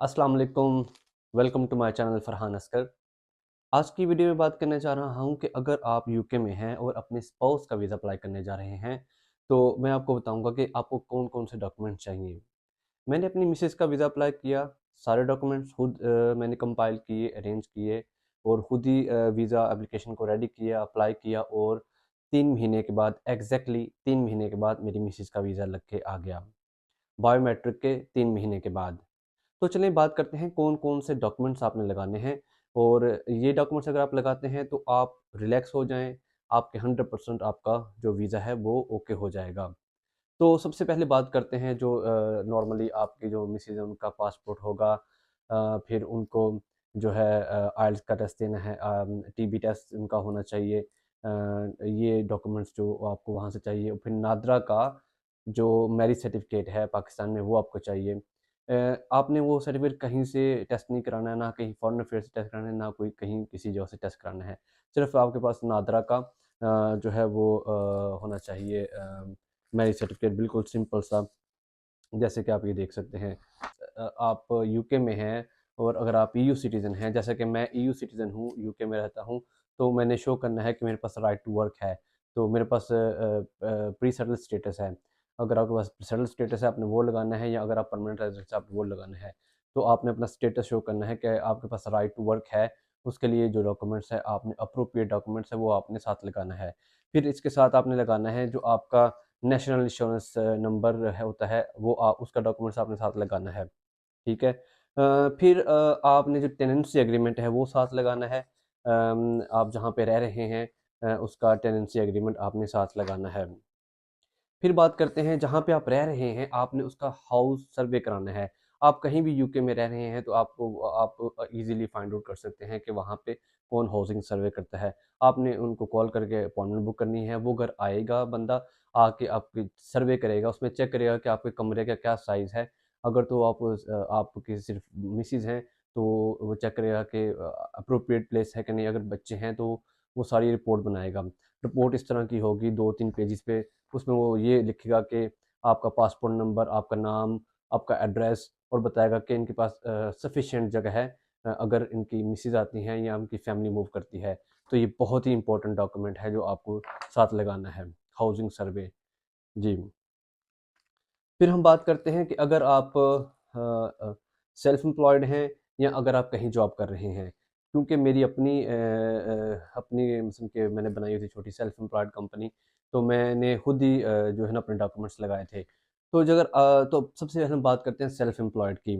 अस्सलाम वालेकुम। Welcome to my channel Farhan Askar. आज की वीडियो में बात करने जा रहा हूं कि अगर आप यूके में हैं और अपने स्पाउस का वीज़ा अप्लाई करने जा रहे हैं, तो मैं आपको बताऊंगा कि आपको कौन-कौन से डॉक्यूमेंट चाहिए। मैंने अपनी मिसेस का वीज़ा अप्लाई किया, सारे डॉक्यूमेंट्स खुद मैंने कंपाइल किए, अरेंज किए और खुद ही वीज़ा एप्लीकेशन को रेडी किया, अप्लाई किया और 3 महीने के बाद एग्ज़ैक्टली 3 महीने के बाद मेरी मिसेस का वीज़ा लग के आ गया। बायोमेट्रिक के 3 महीने के बाद। तो चलिए बात करते हैं कौन-कौन से डॉक्यूमेंट्स आपने लगाने हैं और ये डॉक्यूमेंट्स अगर आप लगाते हैं तो आप रिलैक्स हो जाएँ, आपके 100% आपका जो वीज़ा है वो ओके हो जाएगा। तो सबसे पहले बात करते हैं जो नॉर्मली आपकी जो मिसेज़ है उनका पासपोर्ट होगा, फिर उनको जो है आइल्स का टेस्ट देना है, टीबी टेस्ट उनका होना चाहिए। ये डॉक्यूमेंट्स जो आपको वहाँ से चाहिए। फिर नादरा का जो मैरिज सर्टिफ़िकेट है पाकिस्तान में वो आपको चाहिए। आपने वो सर्टिफ़िकेट कहीं से टेस्ट नहीं कराना है, ना कहीं फॉरेन अफेयर्स से टेस्ट कराना है, ना कोई कहीं किसी जगह से टेस्ट कराना है। सिर्फ़ आपके पास नादरा का जो है वो होना चाहिए, मैरिज सर्टिफ़िकेट बिल्कुल सिंपल सा, जैसे कि आप ये देख सकते हैं। आप यूके में हैं और अगर आप ईयू सिटीज़न हैं, जैसे कि मैं ईयू सिटीज़न हूँ, यूके में रहता हूँ, तो मैंने शो करना है कि मेरे पास राइट टू वर्क है। तो मेरे पास प्री सेटल्ड स्टेटस है। अगर आपके पास सेटल्ड स्टेटस है, आपने वो लगाना है, या अगर आप परमानेंट रेज़िडेंट है, आपने वो लगाना है। तो आपने अपना स्टेटस शो करना है कि आपके पास राइट टू वर्क है। उसके लिए जो डॉक्यूमेंट्स हैं, आपने एप्रोप्रिएट डॉक्यूमेंट्स हैं, वो आपने साथ लगाना है। फिर इसके साथ आपने लगाना है जो आपका नेशनल इंश्योरेंस नंबर है होता है, वो उसका डॉक्यूमेंट्स आपने साथ लगाना है। ठीक है। फिर आपने जो टेनेंसी एग्रीमेंट है वो साथ लगाना है। आप जहाँ पे रह रहे हैं उसका टेनेंसी एग्रीमेंट आपने साथ लगाना है। फिर बात करते हैं जहाँ पे आप रह रहे हैं, आपने उसका हाउस सर्वे कराना है। आप कहीं भी यूके में रह रहे हैं तो आपको आप ईज़िली फाइंड आउट कर सकते हैं कि वहाँ पे कौन हाउसिंग सर्वे करता है। आपने उनको कॉल करके अपॉइंटमेंट बुक करनी है, वो घर आएगा बंदा, आके आपकी सर्वे करेगा, उसमें चेक करेगा कि आपके कमरे का क्या साइज़ है। अगर तो आपकी सिर्फ मिसेज़ हैं, तो वो चेक करेगा कि एप्रोप्रिएट प्लेस है कि नहीं, अगर बच्चे हैं तो वो सारी रिपोर्ट बनाएगा। रिपोर्ट इस तरह की होगी 2-3 पेजेज़ पे। उसमें वो ये लिखेगा कि आपका पासपोर्ट नंबर, आपका नाम, आपका एड्रेस, और बताएगा कि इनके पास सफिशिएंट जगह है अगर इनकी मिसेज़ आती हैं या उनकी फैमिली मूव करती है। तो ये बहुत ही इम्पोर्टेंट डॉक्यूमेंट है जो आपको साथ लगाना है, हाउसिंग सर्वे। जी। फिर हम बात करते हैं कि अगर आप सेल्फ एम्प्लॉयड हैं या अगर आप कहीं जॉब कर रहे हैं। क्योंकि मेरी अपनी मतलब कि मैंने बनाई हुई थी छोटी सेल्फ एम्प्लॉयड कंपनी, तो मैंने खुद ही जो है ना अपने डॉक्यूमेंट्स लगाए थे। तो तो सबसे पहले हम बात करते हैं सेल्फ एम्प्लॉयड की।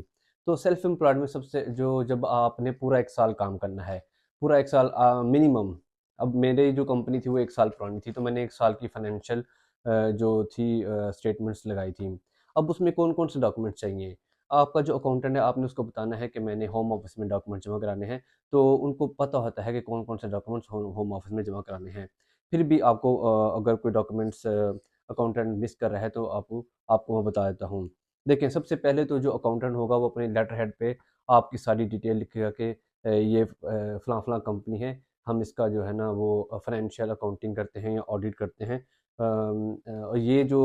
तो सेल्फ एम्प्लॉयड में सबसे जो जब आपने पूरा 1 साल काम करना है, पूरा 1 साल मिनिमम। अब मेरी जो कंपनी थी वो 1 साल पुरानी थी, तो मैंने 1 साल की फाइनेंशियल जो थी स्टेटमेंट्स लगाई थी। अब उसमें कौन-कौन से डॉक्यूमेंट चाहिए? आपका जो अकाउंटेंट है, आपने उसको बताना है कि मैंने होम ऑफ़िस में डॉक्यूमेंट जमा कराने हैं, तो उनको पता होता है कि कौन-कौन से डॉक्यूमेंट्स होम ऑफ़िस में जमा कराने हैं। फिर भी आपको अगर कोई डॉक्यूमेंट्स अकाउंटेंट मिस कर रहा है, तो आपको आपको मैं बता देता हूँ। देखिए, सबसे पहले तो जो अकाउंटेंट होगा वो अपने लेटर हेड पे आपकी सारी डिटेल लिखेगा कि ये फलाँ-फलाँ कंपनी है, हम इसका जो है ना वो फाइनेंशियल अकाउंटिंग करते हैं या ऑडिट करते हैं। ये जो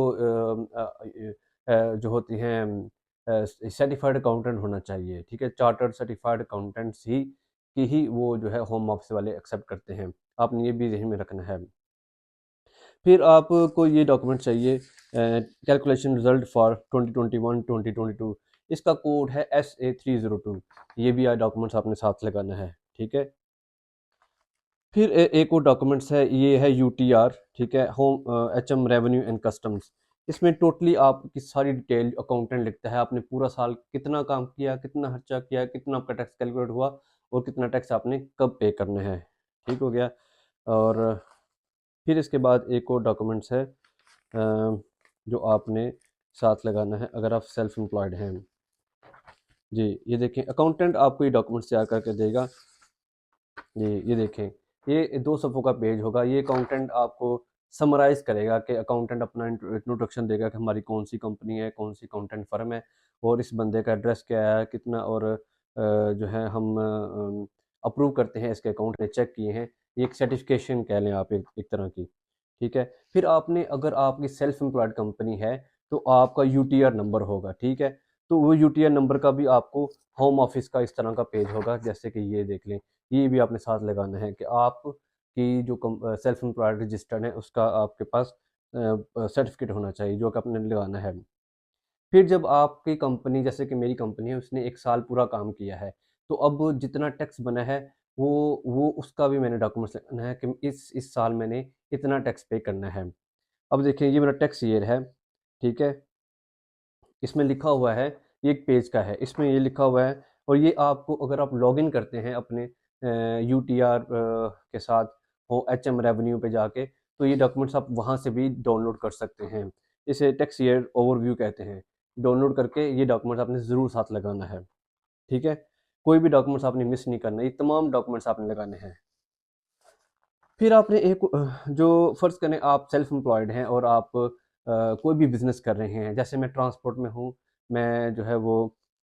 जो होती हैं सर्टिफाइड अकाउंटेंट होना चाहिए, ठीक है? चार्टर्ड सर्टिफाइड अकाउंटेंट्स ही वो जो है होम ऑफिस वाले एक्सेप्ट करते हैं। आपने ये भी ज़हन में रखना है। फिर आपको ये डॉक्यूमेंट चाहिए, कैलकुलेशन रिजल्ट फॉर 2021-2022, इसका कोड है SA302। ये भी डॉक्यूमेंट्स आपने साथ लगाना है, ठीक है? फिर एक और डॉक्यूमेंट्स है, ये है यूटीआर, ठीक है? HM revenue and customs. इसमें टोटली आपकी सारी डिटेल अकाउंटेंट लिखता है, आपने पूरा साल कितना काम किया, कितना खर्चा किया, कितना आपका टैक्स कैलकुलेट हुआ और कितना टैक्स आपने कब पे करना है। ठीक हो गया। और फिर इसके बाद एक और डॉक्यूमेंट्स है जो आपने साथ लगाना है अगर आप सेल्फ एम्प्लॉयड हैं। जी, ये देखें, अकाउंटेंट आपको ये डॉक्यूमेंट्स तैयार करके देगा। ये देखें, ये 2 सफ़ों का पेज होगा। ये अकाउंटेंट आपको समराइज़ करेगा कि अकाउंटेंट अपना इंट्रोडक्शन देगा कि हमारी कौन-सी कंपनी है, कौन-सी अकाउंटेंट फ़र्म है और इस बंदे का एड्रेस क्या है, कितना, और जो है हम अप्रूव करते हैं इसके अकाउंट ने चेक किए हैं। ये एक सर्टिफ़िकेशन कह लें आप एक तरह की, ठीक है? फिर आपने, अगर आपकी सेल्फ एम्प्लॉयड कंपनी है, तो आपका यूटीआर नंबर होगा, ठीक है? तो वो यूटीआर नंबर का भी आपको होम ऑफिस का इस तरह का पेज होगा, जैसे कि ये देख लें, ये भी आपने साथ लगाना है कि आप की जो सेल्फ एम्प्लॉयड रजिस्टर्ड है उसका आपके पास सर्टिफिकेट होना चाहिए, जो कि आपने लगाना है। फिर जब आपकी कंपनी, जैसे कि मेरी कंपनी है, उसने 1 साल पूरा काम किया है, तो अब जितना टैक्स बना है वो उसका भी मैंने डॉक्यूमेंट्स लगाना है कि इस साल मैंने इतना टैक्स पे करना है। अब देखिए ये मेरा टैक्स ईयर है, ठीक है? इसमें लिखा हुआ है, ये एक पेज का है, इसमें ये लिखा हुआ है और ये आपको अगर आप लॉगिन करते हैं अपने यूटीआर के साथ हो एचएम रेवेन्यू पे जाके, तो ये डॉक्यूमेंट्स आप वहाँ से भी डाउनलोड कर सकते हैं। इसे टैक्स ईयर ओवरव्यू कहते हैं। डाउनलोड करके ये डॉक्यूमेंट्स आपने ज़रूर साथ लगाना है, ठीक है? कोई भी डॉक्यूमेंट्स आपने मिस नहीं करना, ये तमाम डॉक्यूमेंट्स आपने लगाने हैं। फिर आपने एक जो फ़र्ज़ करें आप सेल्फ एम्प्लॉयड हैं और आप कोई भी बिज़नेस कर रहे हैं, जैसे मैं ट्रांसपोर्ट में हूँ, मैं जो है वो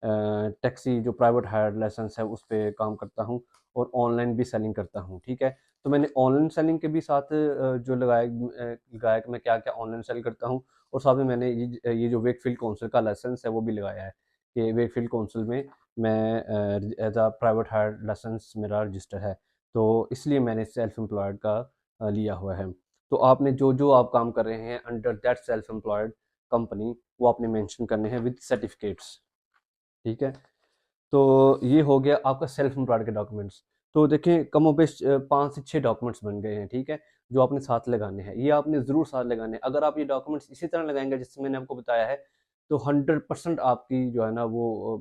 टैक्सी जो प्राइवेट हायर लाइसेंस है उस पे काम करता हूँ और ऑनलाइन भी सेलिंग करता हूँ, ठीक है? तो मैंने ऑनलाइन सेलिंग के भी साथ जो लगाया कि मैं क्या-क्या ऑनलाइन सेल करता हूँ और साथ में मैंने ये जो वेकफ़ील्ड काउंसिल का लाइसेंस है वो भी लगाया है कि वेकफ़ील्ड काउंसिल में मैं as a private hire licence मेरा रजिस्टर है। तो इसलिए मैंने सेल्फ एम्प्लॉयड का लिया हुआ है। तो आपने जो-जो आप काम कर रहे हैं under that self employed company, वो आपने मेंशन करने हैं विद सर्टिफिकेट्स, ठीक है? तो ये हो गया आपका सेल्फ एम्प्लॉयड के डॉक्यूमेंट्स। तो देखें कमोबेश 5 से 6 डॉक्यूमेंट्स बन गए हैं, ठीक है? जो आपने साथ लगाने हैं। ये आपने ज़रूर साथ लगाने हैं। अगर आप ये डॉक्यूमेंट्स इसी तरह लगाएँगे जैसे मैंने आपको बताया है, तो 100% आपकी जो है ना वो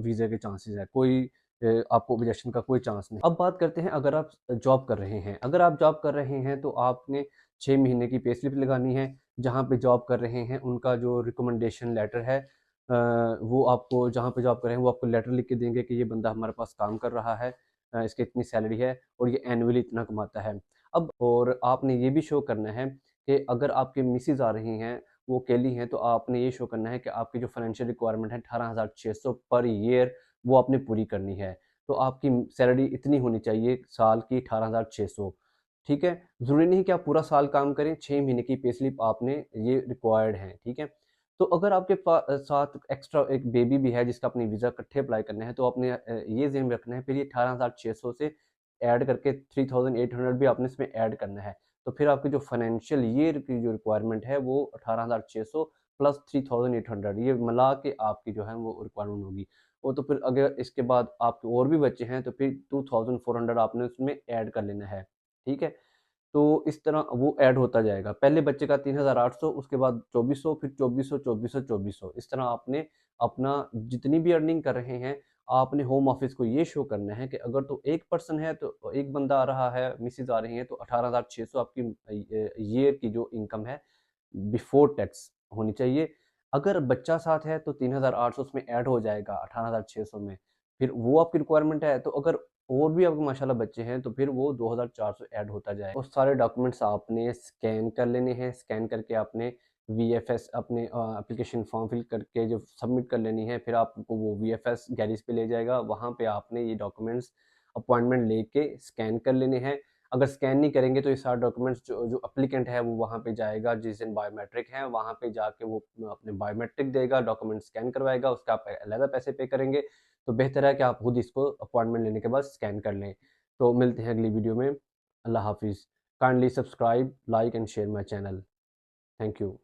वीज़ा के चांसेज़ हैं। कोई आपको ऑब्जेक्शन का कोई चांस नहीं। अब बात करते हैं अगर आप जॉब कर रहे हैं। अगर आप जॉब कर रहे हैं तो आपने 6 महीने की पे स्लिप लगानी है। जहाँ पे जॉब कर रहे हैं उनका जो रिकमेंडेशन लेटर है वो आपको जहाँ पे जॉब कर रहे हैं वो आपको लेटर लिख के देंगे कि ये बंदा हमारे पास काम कर रहा है, इसकी इतनी सैलरी है और ये एनुअली इतना कमाता है। अब और आपने ये भी शो करना है कि अगर आपकी मिसेज़ आ रही हैं, वो अकेली हैं, तो आपने ये शो करना है कि आपकी जो फाइनेंशियल रिक्वायरमेंट है 18,600 पर ईयर वो आपने पूरी करनी है। तो आपकी सैलरी इतनी होनी चाहिए साल की 18,600, ठीक है? ज़रूरी नहीं कि आप पूरा साल काम करें, 6 महीने की पे स्लिप आपने ये रिक्वायर्ड है, ठीक है? तो अगर आपके साथ एक्स्ट्रा एक बेबी भी है जिसका अपनी वीज़ा इकट्ठे अप्लाई करना है तो आपने ये ज़हन में रखना है फिर ये 18,600 से ऐड करके 3,800 भी आपने इसमें ऐड करना है। तो फिर आपकी जो फाइनेंशियल ईयर की जो रिक्वायरमेंट है वो 18,600 प्लस 3,800 ये मिला के आपकी जो है वो रिक्वायरमेंट होगी। वो तो फिर अगर इसके बाद आपके और भी बच्चे हैं तो फिर 2,400 आपने उसमें ऐड कर लेना है, ठीक है? तो इस तरह वो ऐड होता जाएगा। पहले बच्चे का 3,800 उसके बाद 2,400 फिर 2,400, 2,400, 2,400 इस तरह आपने अपना जितनी भी अर्निंग कर रहे हैं, आपने होम ऑफिस को ये शो करना है कि अगर तो एक पर्सन है तो एक बंदा आ रहा है, मिसेज़ आ रही हैं तो 18,600 आपकी ईयर की जो इनकम है बिफोर टैक्स होनी चाहिए। अगर बच्चा साथ है तो 3,800 उसमें ऐड हो जाएगा 18,600 में। फिर वो आपकी रिक्वायरमेंट है तो अगर और भी आपके माशाल्लाह बच्चे हैं तो फिर वो 2,400 ऐड होता जाएगा। वो सारे डॉक्यूमेंट्स आपने स्कैन कर लेने हैं, स्कैन करके आपने वीएफएस अपने एप्लीकेशन फॉर्म फिल करके जो सबमिट कर लेनी है, फिर आपको वो वीएफएस गैरेज पे ले जाएगा, वहाँ पे आपने ये डॉक्यूमेंट्स अपॉइंटमेंट लेके स्कैन कर लेने हैं। अगर स्कैन नहीं करेंगे तो ये सारे डॉक्यूमेंट्स जो एप्लीकेंट है वो वहाँ पे जाएगा जिस दिन बायोमेट्रिक है, वहाँ पे जाके वो अपने बायोमेट्रिक देगा, डॉक्यूमेंट स्कैन करवाएगा, उसका आप अलग पैसे पे करेंगे। तो बेहतर है कि आप खुद इसको अपॉइंटमेंट लेने के बाद स्कैन कर लें। तो मिलते हैं अगली वीडियो में। अल्लाह हाफ़िज़। Kindly subscribe, like and share my channel. Thank you.